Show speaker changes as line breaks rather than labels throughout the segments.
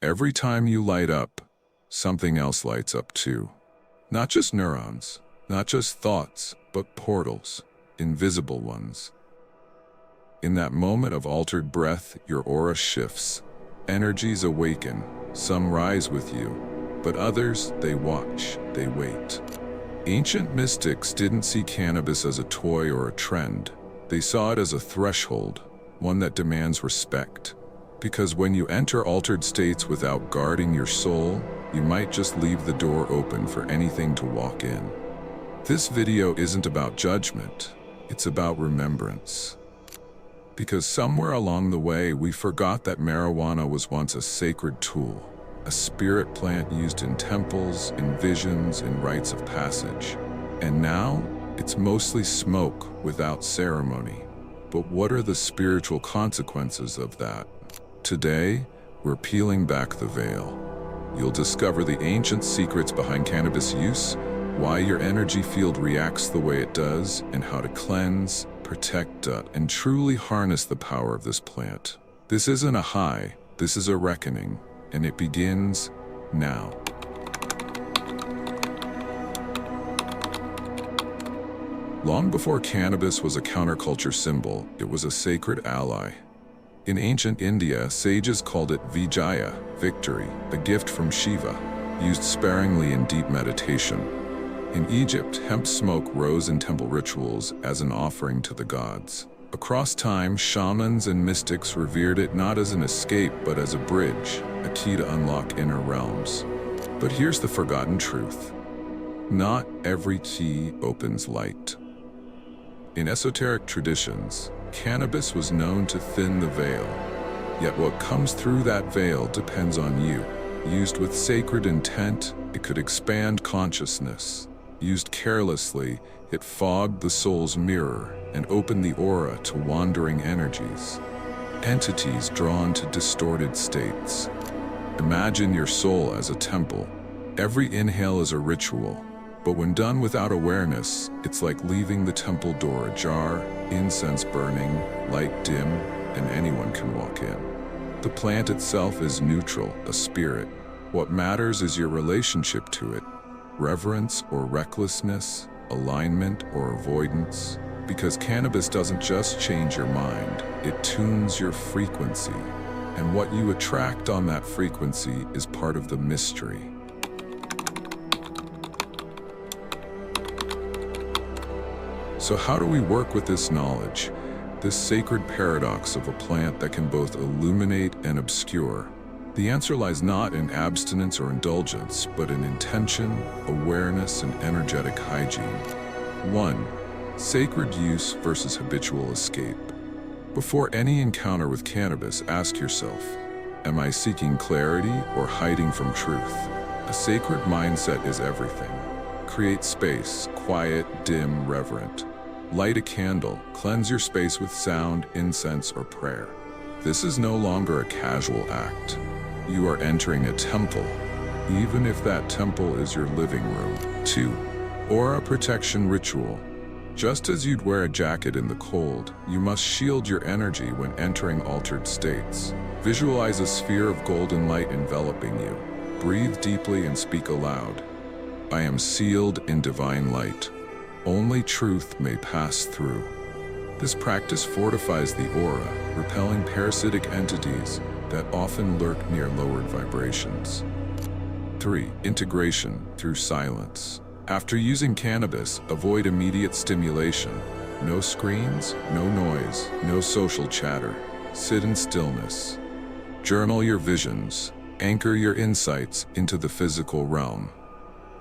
Every time you light up, something else lights up too. Not just neurons, not just thoughts, but portals, invisible ones. In that moment of altered breath, your aura shifts. Energies awaken. Some rise with you, but others, they watch, they wait. Ancient mystics didn't see cannabis as a toy or a trend. They saw it as a threshold, one that demands respect. Because when you enter altered states without guarding your soul, you might just leave the door open for anything to walk in. This video isn't about judgment, it's about remembrance. Because somewhere along the way, we forgot that marijuana was once a sacred tool, a spirit plant used in temples, in visions, in rites of passage. And now, it's mostly smoke without ceremony. But what are the spiritual consequences of that? Today, we're peeling back the veil. You'll discover the ancient secrets behind cannabis use, why your energy field reacts the way it does, and how to cleanse, protect, and truly harness the power of this plant. This isn't a high, this is a reckoning, and it begins now. Long before cannabis was a counterculture symbol, it was a sacred ally. In ancient India, sages called it Vijaya, victory, a gift from Shiva, used sparingly in deep meditation. In Egypt, hemp smoke rose in temple rituals as an offering to the gods. Across time, shamans and mystics revered it not as an escape, but as a bridge, a key to unlock inner realms. But here's the forgotten truth. Not every key opens light. In esoteric traditions, cannabis was known to thin the veil. Yet what comes through that veil depends on you. Used with sacred intent, it could expand consciousness. Used carelessly, it fogged the soul's mirror and opened the aura to wandering energies, entities drawn to distorted states. Imagine your soul as a temple. Every inhale is a ritual, but when done without awareness, it's like leaving the temple door ajar, incense burning, light dim, and anyone can walk in. The plant itself is neutral, a spirit. What matters is your relationship to it. Reverence or recklessness, alignment or avoidance. Because cannabis doesn't just change your mind, it tunes your frequency. And what you attract on that frequency is part of the mystery. So how do we work with this knowledge? This sacred paradox of a plant that can both illuminate and obscure? The answer lies not in abstinence or indulgence, but in intention, awareness, and energetic hygiene. 1. Sacred use versus habitual escape. Before any encounter with cannabis, ask yourself, am I seeking clarity or hiding from truth? A sacred mindset is everything. Create space, quiet, dim, reverent. Light a candle, cleanse your space with sound, incense, or prayer. This is no longer a casual act. You are entering a temple, even if that temple is your living room. 2. Aura protection ritual. Just as you'd wear a jacket in the cold, you must shield your energy when entering altered states. Visualize a sphere of golden light enveloping you. Breathe deeply and speak aloud. I am sealed in divine light. Only truth may pass through. This practice fortifies the aura, repelling parasitic entities that often lurk near lowered vibrations. 3. Integration through silence. After using cannabis, avoid immediate stimulation. No screens, no noise, no social chatter. Sit in stillness. Journal your visions. Anchor your insights into the physical realm.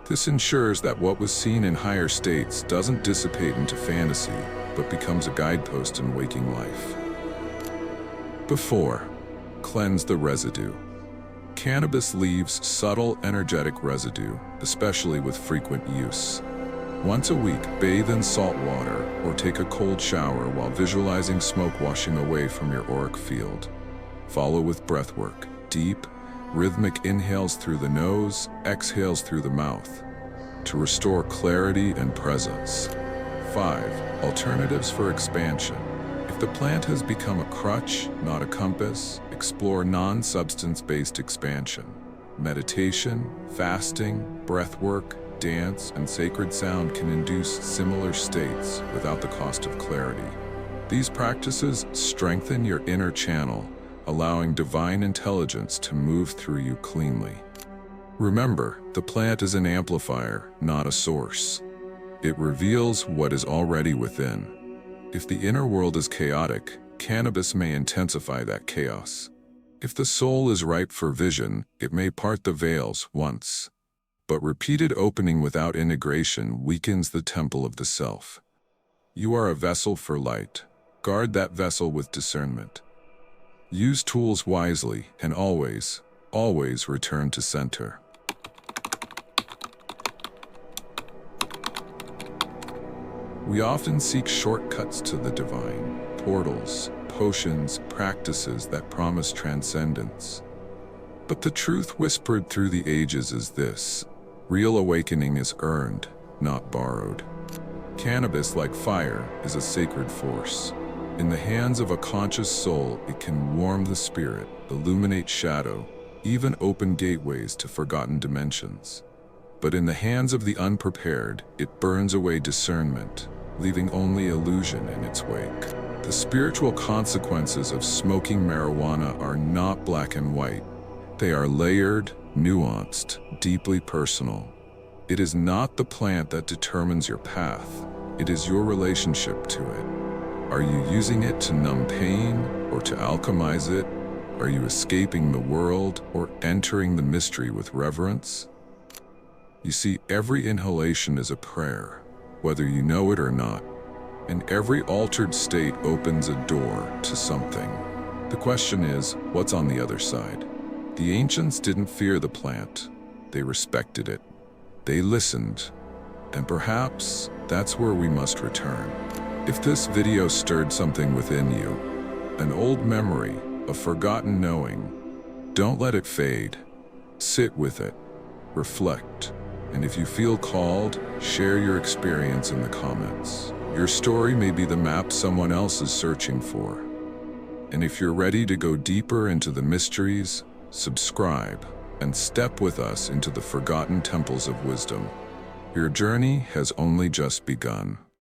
This ensures that what was seen in higher states doesn't dissipate into fantasy, but becomes a guidepost in waking life. Before, cleanse the residue. Cannabis leaves subtle energetic residue, especially with frequent use. Once a week, bathe in salt water or take a cold shower while visualizing smoke washing away from your auric field. Follow with breathwork, deep, rhythmic inhales through the nose, exhales through the mouth, to restore clarity and presence. 5. Alternatives for expansion. If the plant has become a crutch, not a compass, Explore non-substance-based expansion. Meditation, fasting, breathwork, dance, and sacred sound can induce similar states without the cost of clarity. These practices strengthen your inner channel, allowing divine intelligence to move through you cleanly. Remember, the plant is an amplifier, not a source. It reveals what is already within. If the inner world is chaotic, cannabis may intensify that chaos. If the soul is ripe for vision, it may part the veils once. But repeated opening without integration weakens the temple of the self. You are a vessel for light. Guard that vessel with discernment. Use tools wisely and always return to center. We often seek shortcuts to the divine, portals, potions, practices that promise transcendence. But the truth whispered through the ages is this: real awakening is earned, not borrowed. Cannabis, like fire, is a sacred force. In the hands of a conscious soul, it can warm the spirit, illuminate shadow, even open gateways to forgotten dimensions. But in the hands of the unprepared, it burns away discernment, leaving only illusion in its wake. The spiritual consequences of smoking marijuana are not black and white. They are layered, nuanced, deeply personal. It is not the plant that determines your path. It is your relationship to it. Are you using it to numb pain or to alchemize it? Are you escaping the world or entering the mystery with reverence? You see, every inhalation is a prayer, whether you know it or not, and every altered state opens a door to something. The question is, what's on the other side? The ancients didn't fear the plant. They respected it. They listened. And perhaps that's where we must return. If this video stirred something within you, an old memory, a forgotten knowing, don't let it fade. Sit with it. Reflect. And if you feel called, share your experience in the comments. Your story may be the map someone else is searching for. And if you're ready to go deeper into the mysteries, subscribe and step with us into the forgotten temples of wisdom. Your journey has only just begun.